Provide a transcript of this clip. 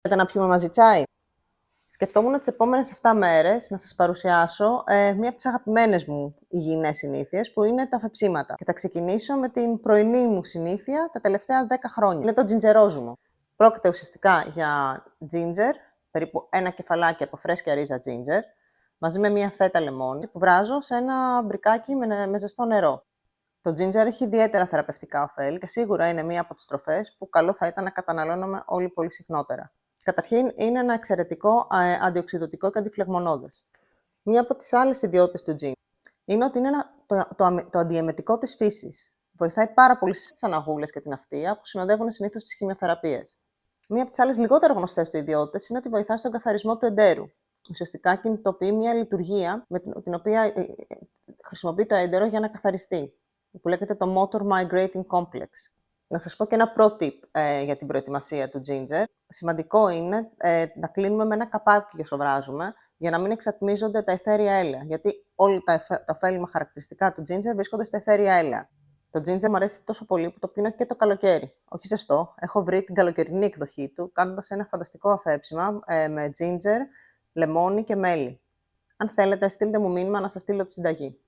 Θέλετε να πιούμε μαζί τσάι? Σκεφτόμουν τις επόμενες 7 μέρες να σας παρουσιάσω μία από τις αγαπημένες μου υγιεινές συνήθειες, που είναι τα φεψίματα. Και θα ξεκινήσω με την πρωινή μου συνήθεια τα τελευταία 10 χρόνια. Είναι το τζιντζερόζουμο. Πρόκειται ουσιαστικά για ginger, περίπου ένα κεφαλάκι από φρέσκια ρίζα ginger, μαζί με μία φέτα λεμόνι, που βράζω σε ένα μπρικάκι με ζεστό νερό. Το ginger έχει ιδιαίτερα θεραπευτικά ωφέλη και σίγουρα είναι μία από τις τροφές που καλό θα ήταν να καταναλώνουμε όλοι πολύ συχνότερα. Καταρχήν, είναι ένα εξαιρετικό αντιοξυδωτικό και αντιφλεγμονώδες. Μία από τις άλλες ιδιότητες του ginger είναι ότι είναι το αντιεμετικό της φύσης. Βοηθάει πάρα πολύ στις αναγούλες και την αυτεία που συνοδεύουν συνήθως τις χημειοθεραπείες. Μία από τις άλλες λιγότερο γνωστές του ιδιότητες είναι ότι βοηθά στον καθαρισμό του εντέρου. Ουσιαστικά κινητοποιεί μια λειτουργία με την οποία χρησιμοποιεί το έντερο για να καθαριστεί, που λέγεται το Motor Migrating Complex. Να σας πω και ένα pro tip για την προετοιμασία του ginger. Σημαντικό είναι να κλείνουμε με ένα καπάκι όσο βράζουμε, για να μην εξατμίζονται τα αιθέρια έλαια. Γιατί όλα τα ωφέλιμα χαρακτηριστικά του ginger βρίσκονται στα αιθέρια έλαια. Το ginger μου αρέσει τόσο πολύ που το πίνω και το καλοκαίρι. Όχι ζεστό. Έχω βρει την καλοκαιρινή εκδοχή του, κάνοντας ένα φανταστικό αφέψιμα με ginger, λεμόνι και μέλι. Αν θέλετε, στείλτε μου μήνυμα να σας στείλω τη συνταγή.